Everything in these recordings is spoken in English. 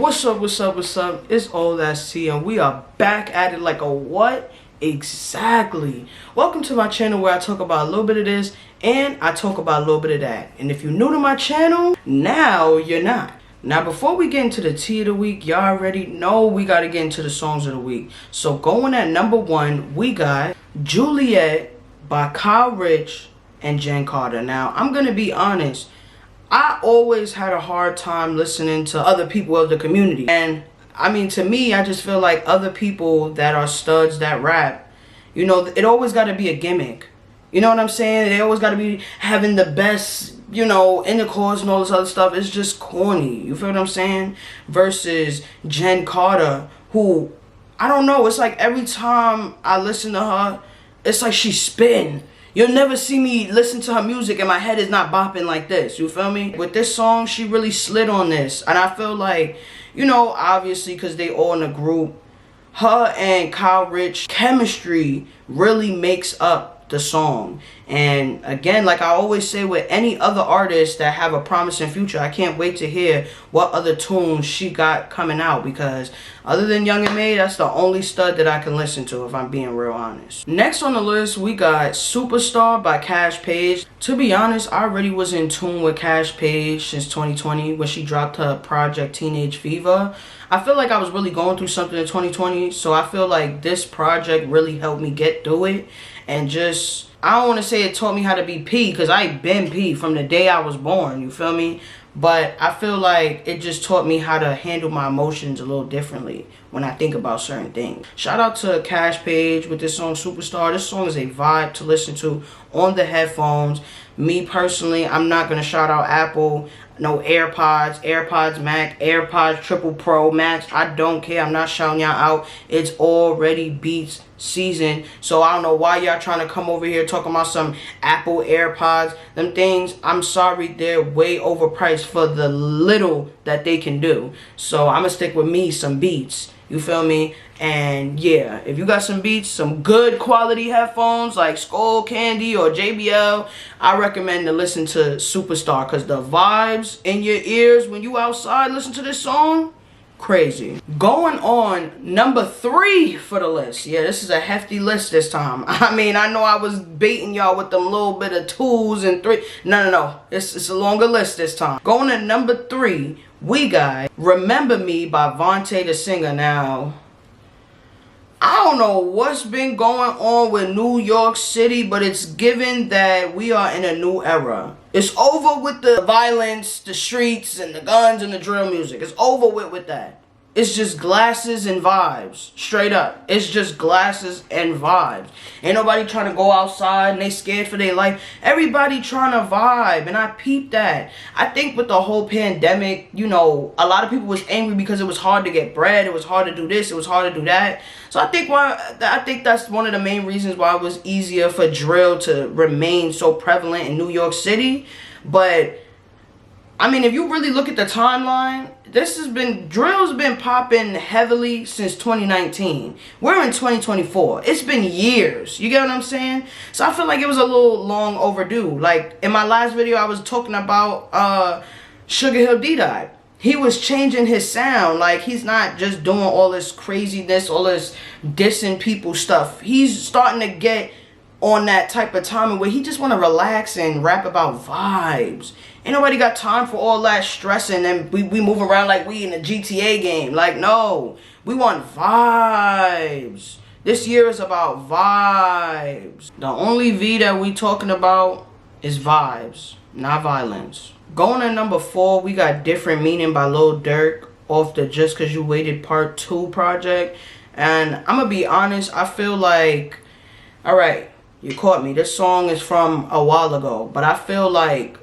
What's up, what's up, what's up? It's Old Ass T and we are back at it like a what? Exactly. Welcome to my channel where I talk about a little bit of this and I talk about a little bit of that. And if you're new to my channel, now you're not. Now before we get into the tea of the week, y'all already know we gotta get into the songs of the week. So going at number 1, we got Juliet by Kyle Rich and Jen Carter. Now I'm gonna be honest, I always had a hard time listening to other people of the community. And I mean, to me, I just feel like other people that are studs that rap, you know, it always got to be a gimmick. You know what I'm saying? They always got to be having the best, you know, intercourse and all this other stuff. It's just corny. You feel what I'm saying? Versus Jen Carter, who, I don't know, it's like every time I listen to her, it's like she's spitting. You'll never see me listen to her music and my head is not bopping like this. You feel me? With this song, she really slid on this. And I feel like, you know, obviously because they all in a group, her and Kyle Rich chemistry really makes up the song. And again, like I always say with any other artist that have a promising future, I can't wait to hear what other tunes she got coming out, because other than Young and May, that's the only stud that I can listen to, if I'm being real honest. Next on the list, we got Superstar by Cash Page. To be honest, I already was in tune with Cash Page since 2020 when she dropped her project Teenage Fever. I feel like I was really going through something in 2020, so I feel like this project really helped me get through it. And just, I don't want to say it taught me how to be P, because I been P from the day I was born, you feel me? But I feel like it just taught me how to handle my emotions a little differently when I think about certain things. Shout out to Cash Page with this song Superstar. This song is a vibe to listen to on the headphones. Me personally, I'm not going to shout out Apple. No AirPods, AirPods Max, AirPods Triple Pro Max. I don't care. I'm not shouting y'all out. It's already Beats season. So I don't know why y'all trying to come over here talking about some Apple AirPods. Them things, I'm sorry, they're way overpriced for the little that they can do. So I'm going to stick with me some Beats. You feel me? And yeah, if you got some Beats, some good quality headphones like Skull Candy or JBL, I recommend to listen to Superstar, because the vibes in your ears when you outside listen to this song, crazy. Going on number 3 for the list. Yeah, this is a hefty list this time. I mean, I know I was baiting y'all with them little bit of 2s and 3. No. It's a longer list this time. Going to number 3, we got Remember Me by Vontae the Singer. Now, I don't know what's been going on with New York City, but it's given that we are in a new era. It's over with the violence, the streets, and the guns and the drill music. It's over with that. It's just glasses and vibes. Straight up. It's just glasses and vibes. Ain't nobody trying to go outside and they scared for their life. Everybody trying to vibe, and I peeped that. I think with the whole pandemic, you know, a lot of people was angry because it was hard to get bread. It was hard to do this. It was hard to do that. So I think that's one of the main reasons why it was easier for drill to remain so prevalent in New York City. But I mean, if you really look at the timeline, drill's been popping heavily since 2019. We're in 2024. It's been years. You get what I'm saying? So I feel like it was a little long overdue. Like in my last video, I was talking about Sugar Hill D-Dot. He was changing his sound. Like, he's not just doing all this craziness, all this dissing people stuff. He's starting to get on that type of time where he just want to relax and rap about vibes. Ain't nobody got time for all that stressing and we move around like we in a GTA game. Like, no, we want vibes. This year is about vibes. The only V that we talking about is vibes, not violence. Going to number 4, we got Different Meaning by Lil Durk off the Just Cause You Waited Part 2 project. And I'm gonna be honest, I feel like, alright, you caught me. This song is from a while ago, but I feel like,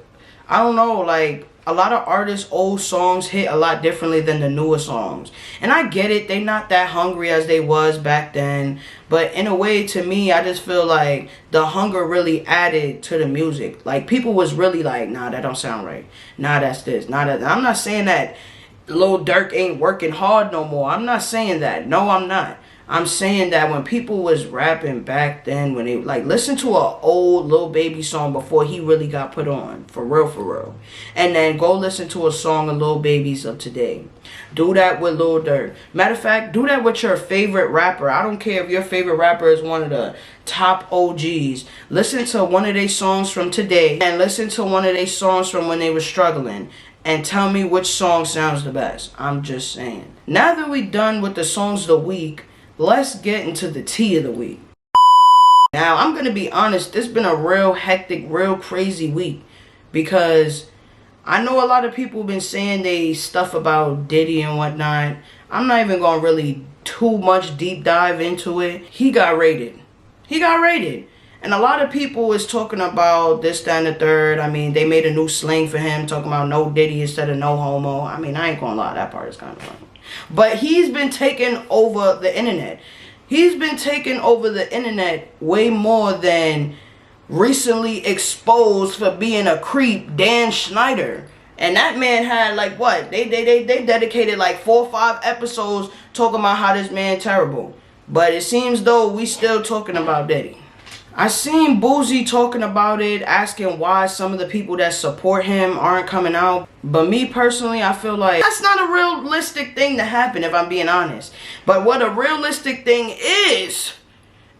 I don't know, like a lot of artists' old songs hit a lot differently than the newer songs. And I get it, they not that hungry as they was back then, but in a way, to me, I just feel like the hunger really added to the music. Like, people was really like, nah, that don't sound right. Nah, that's this. Nah, that. I'm not saying that Lil Durk ain't working hard no more. I'm not saying that. No, I'm not. I'm saying that when people was rapping back then, when they like listen to an old Lil Baby song before he really got put on, for real, and then go listen to a song of Lil Baby's of today. Do that with Lil Durk. Matter of fact, do that with your favorite rapper. I don't care if your favorite rapper is one of the top OGs. Listen to one of their songs from today and listen to one of their songs from when they were struggling. And tell me which song sounds the best. I'm just saying. Now that we're done with the songs of the week, let's get into the tea of the week. Now, I'm going to be honest. This has been a real hectic, real crazy week. Because I know a lot of people have been saying they stuff about Diddy and whatnot. I'm not even going to really too much deep dive into it. He got raided. And a lot of people is talking about this, that, and the third. I mean, they made a new slang for him, talking about no Diddy instead of no homo. I mean, I ain't gonna lie, that part is kind of funny. But he's been taking over the internet. He's been taking over the internet way more than recently exposed for being a creep, Dan Schneider. And that man had like what? They dedicated like 4 or 5 episodes talking about how this man terrible. But it seems though we still talking about Diddy. I seen Boozy talking about it, asking why some of the people that support him aren't coming out. But me personally, I feel like that's not a realistic thing to happen, if I'm being honest. But what a realistic thing is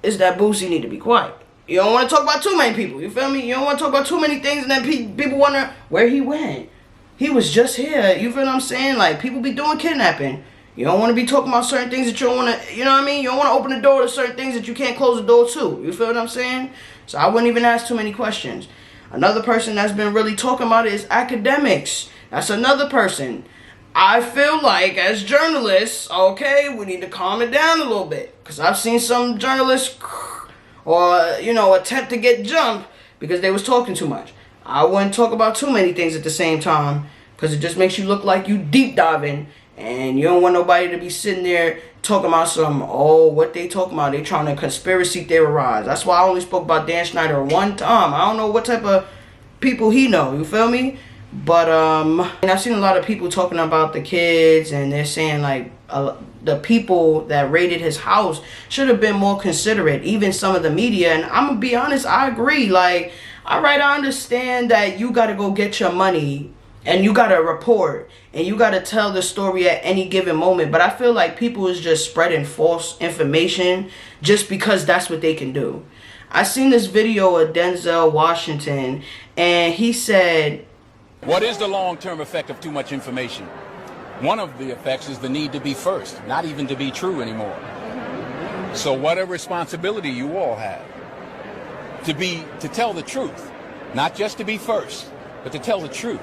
that Boozy need to be quiet. You don't want to talk about too many people, you feel me? You don't want to talk about too many things and then people wonder where he went. He was just here, you feel what I'm saying? Like, people be doing kidnapping. You don't want to be talking about certain things that you don't want to, you know what I mean? You don't want to open the door to certain things that you can't close the door to. You feel what I'm saying? So I wouldn't even ask too many questions. Another person that's been really talking about it is academics. That's another person. I feel like as journalists, okay, we need to calm it down a little bit. Because I've seen some journalists or, you know, attempt to get jumped because they was talking too much. I wouldn't talk about too many things at the same time because it just makes you look like you deep diving. And you don't want nobody to be sitting there talking about what they talking about. They trying to conspiracy theorize. That's why I only spoke about Dan Schneider one time. I don't know what type of people he know. You feel me? But, and I've seen a lot of people talking about the kids. And they're saying, like, the people that raided his house should have been more considerate. Even some of the media. And I'm going to be honest, I agree. Like, alright, I understand that you got to go get your money. And you got to report. And you got to tell the story at any given moment. But I feel like people is just spreading false information just because that's what they can do. I seen this video of Denzel Washington. And he said, what is the long-term effect of too much information? One of the effects is the need to be first. Not even to be true anymore. So what a responsibility you all have. To tell the truth. Not just to be first. But to tell the truth.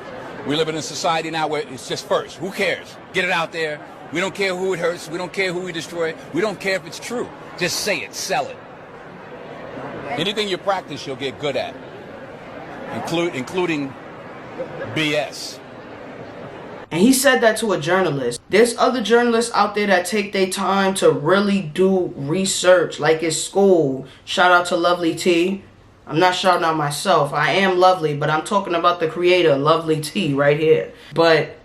We live in a society now where it's just first. Who cares? Get it out there. We don't care who it hurts. We don't care who we destroy. We don't care if it's true. Just say it. Sell it. Anything you practice, you'll get good at. Including BS. And he said that to a journalist. There's other journalists out there that take their time to really do research like it's school. Shout out to Lovely T. I'm not shouting out myself. I am lovely, but I'm talking about the creator, Lovely T, right here. But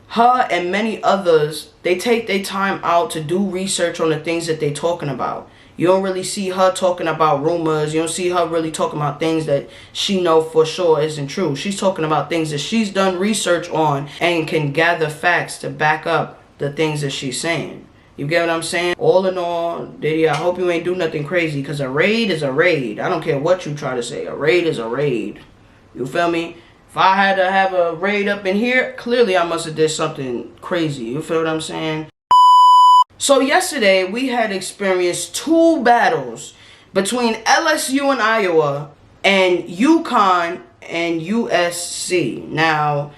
her and many others, they take their time out to do research on the things that they're talking about. You don't really see her talking about rumors. You don't see her really talking about things that she know for sure isn't true. She's talking about things that she's done research on and can gather facts to back up the things that she's saying. You get what I'm saying? All in all, Diddy, I hope you ain't do nothing crazy, because a raid is a raid. I don't care what you try to say. A raid is a raid. You feel me? If I had to have a raid up in here, clearly I must have did something crazy. You feel what I'm saying? So yesterday, we had experienced 2 battles between LSU in Iowa and UConn and USC. Now,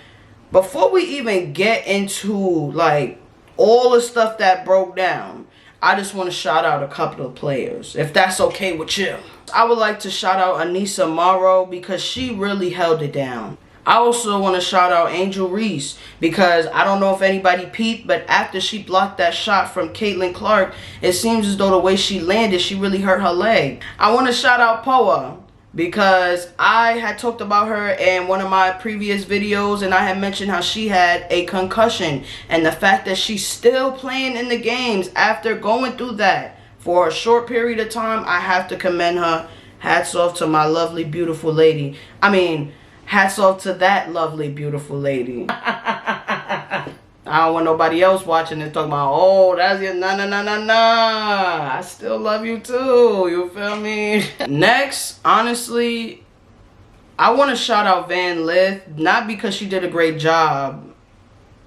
before we even get into, like, all the stuff that broke down, I just want to shout out a couple of players, if that's okay with you. I would like to shout out Anissa Morrow because she really held it down. I also want to shout out Angel Reese because I don't know if anybody peeped, but after she blocked that shot from Caitlin Clark, it seems as though the way she landed, she really hurt her leg. I want to shout out Poa because I had talked about her in one of my previous videos, and I had mentioned how she had a concussion, and the fact that she's still playing in the games after going through that for a short period of time, I have to commend her. Hats off to my lovely, beautiful lady. I mean, hats off to that lovely, beautiful lady. I don't want nobody else watching and talking about, oh, that's your nah. I still love you too. You feel me? Next, honestly, I want to shout out Van Lith, not because she did a great job,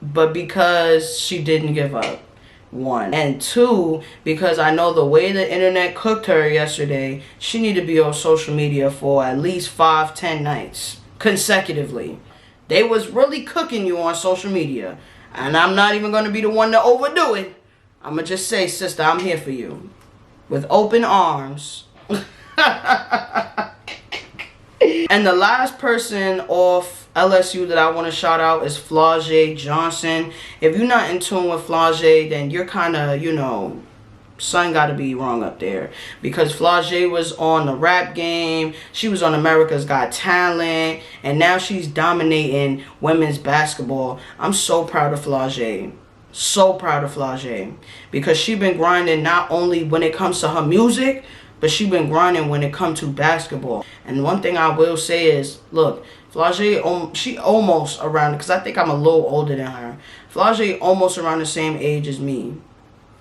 but because she didn't give up. 1. And 2, because I know the way the internet cooked her yesterday, she needed to be on social media for at least 5-10 nights consecutively. They was really cooking you on social media. And I'm not even going to be the one to overdo it. I'm going to just say, sister, I'm here for you. With open arms. And the last person off LSU that I want to shout out is Flau'jae Johnson. If you're not in tune with Flau'jae, then you're kind of, you know, something got to be wrong up there. Because Flau'jae was on the rap game. She was on America's Got Talent. And now she's dominating women's basketball. I'm so proud of Flau'jae. So proud of Flau'jae. Because she been grinding not only when it comes to her music, but she been grinding when it comes to basketball. And one thing I will say is, look, Flau'jae, she almost around, because I think I'm a little older than her. Flau'jae almost around the same age as me.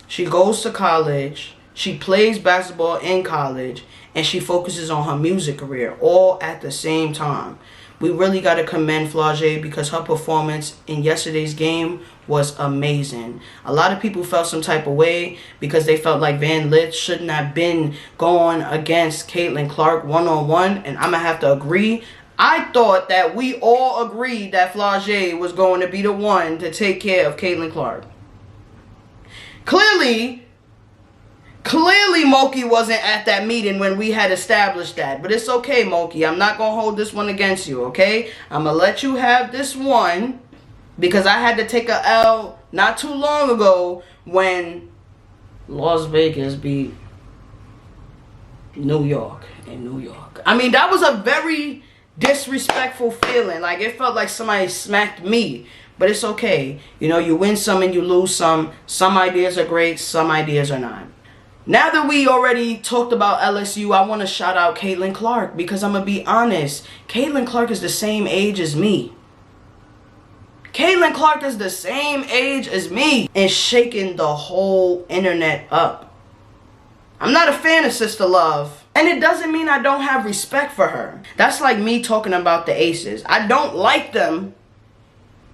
She goes to college, she plays basketball in college, and she focuses on her music career all at the same time. We really got to commend Flau'jae because her performance in yesterday's game was amazing. A lot of people felt some type of way because they felt like Van Lith shouldn't have been going against Caitlin Clark one-on-one, and I'm going to have to agree. I thought that we all agreed that Flau'jae was going to be the one to take care of Caitlin Clark. Clearly, Moki wasn't at that meeting when we had established that. But it's okay, Moki. I'm not going to hold this one against you, okay? I'm going to let you have this one because I had to take a L not too long ago when Las Vegas beat New York in New York. I mean, that was a very disrespectful feeling. Like, it felt like somebody smacked me. But it's okay. You know, you win some and you lose some. Some ideas are great, some ideas are not. Now that we already talked about LSU, I want to shout out Caitlin Clark because I'm going to be honest. Caitlin Clark is the same age as me. Caitlin Clark is the same age as me and shaking the whole internet up. I'm not a fan of Sister Love. And it doesn't mean I don't have respect for her. That's like me talking about the Aces. I don't like them.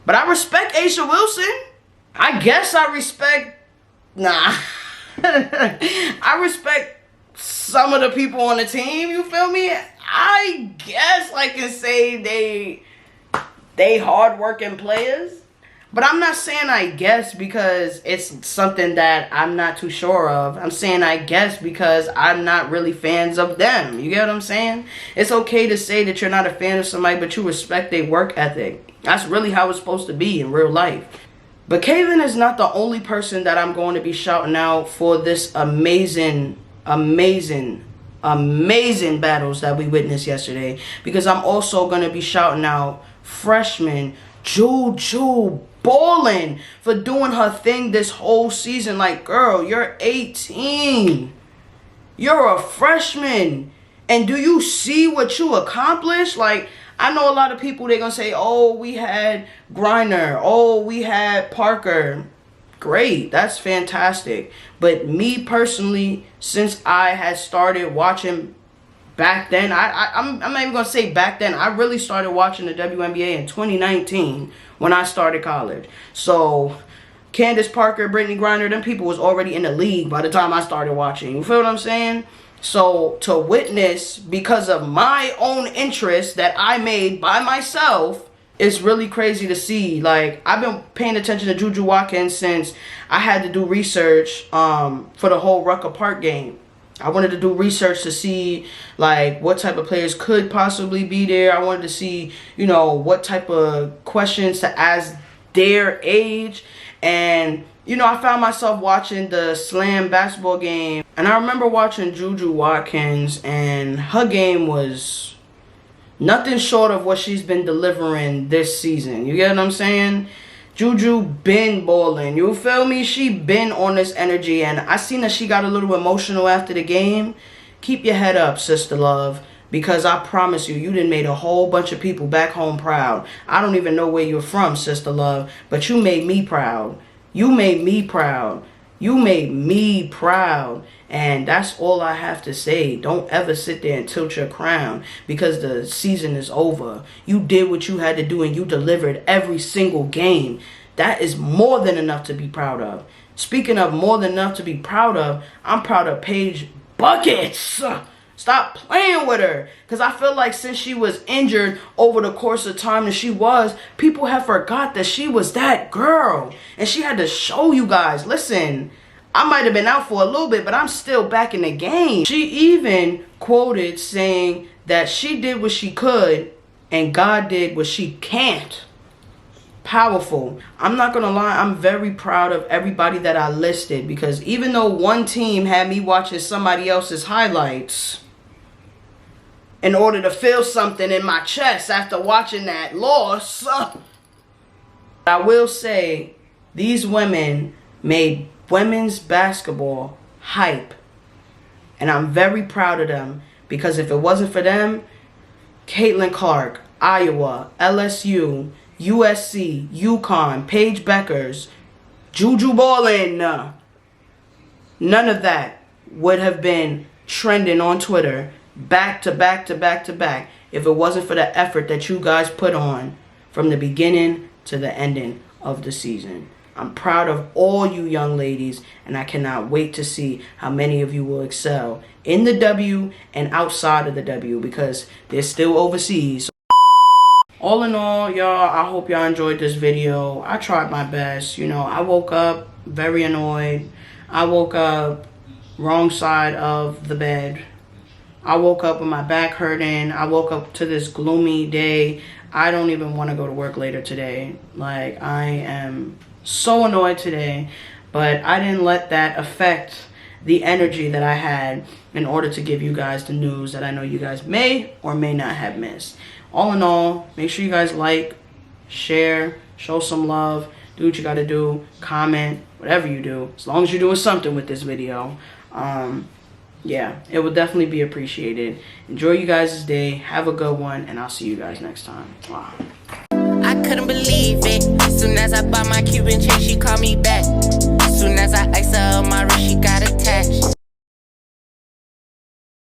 But I respect A'ja Wilson. I guess I respect... Nah. I respect some of the people on the team, you feel me? I guess I can say they hard-working players. But I'm not saying I guess because it's something that I'm not too sure of. I'm saying I guess because I'm not really fans of them. You get what I'm saying? It's okay to say that you're not a fan of somebody, but you respect their work ethic. That's really how it's supposed to be in real life. But Caitlin is not the only person that I'm going to be shouting out for this amazing battles that we witnessed yesterday. Because I'm also going to be shouting out freshman Juju balling for doing her thing this whole season. Like, girl, you're 18. You're a freshman. And do you see what you accomplished? Like, I know a lot of people, they're going to say, oh, we had Griner. Oh, we had Parker. Great. That's fantastic. But me personally, since I had started watching back then, I'm not even going to say back then. I really started watching the WNBA in 2019 when I started college. So, Candace Parker, Brittany Griner, them people was already in the league by the time I started watching. You feel what I'm saying? So, to witness, because of my own interest that I made by myself, it's really crazy to see. Like, I've been paying attention to Juju Watkins since I had to do research for the whole Rucker Park game. I wanted to do research to see, like, what type of players could possibly be there. I wanted to see, you know, what type of questions to ask their age. And, you know, I found myself watching the Slam basketball game. And I remember watching Juju Watkins, and her game was nothing short of what she's been delivering this season. You get what I'm saying? Juju been balling. You feel me? She been on this energy. And I seen that she got a little emotional after the game. Keep your head up, sister love. Because I promise you, you done made a whole bunch of people back home proud. I don't even know where you're from, sister love. But you made me proud. You made me proud. You made me proud. And that's all I have to say. Don't ever sit there and tilt your crown because the season is over. You did what you had to do and you delivered every single game. That is more than enough to be proud of. Speaking of more than enough to be proud of, I'm proud of Paige Buckets. Stop playing with her. Because I feel like since she was injured over the course of time that she was, people have forgot that she was that girl. And she had to show you guys, listen, I might have been out for a little bit, but I'm still back in the game. She even quoted saying that she did what she could and God did what she can't. Powerful. I'm not gonna lie, I'm very proud of everybody that I listed, because even though one team had me watching somebody else's highlights in order to feel something in my chest after watching that loss, I will say these women made women's basketball hype, and I'm very proud of them, because if it wasn't for them, Caitlin Clark, Iowa, LSU, USC, UConn, Paige Beckers, Juju Ballin, none of that would have been trending on Twitter back to back to back to back if it wasn't for the effort that you guys put on from the beginning to the ending of the season. I'm proud of all you young ladies, and I cannot wait to see how many of you will excel in the W and outside of the W, because they're still overseas. All in all, y'all, I hope y'all enjoyed this video. I tried my best. You know, I woke up very annoyed. I woke up wrong side of the bed. I woke up with my back hurting. I woke up to this gloomy day. I don't even want to go to work later today. Like, I am so annoyed today. But I didn't let that affect the energy that I had in order to give you guys the news that I know you guys may or may not have missed. All in all, make sure you guys like, share, show some love, do what you gotta do, comment, whatever you do, as long as you're doing something with this video. Yeah, it will definitely be appreciated. Enjoy you guys' day, have a good one, and I'll see you guys next time. Wow. I couldn't believe it. Soon as I bought my Cuban chain, she called me back. Soon as I iced her up my wrist, she got attached.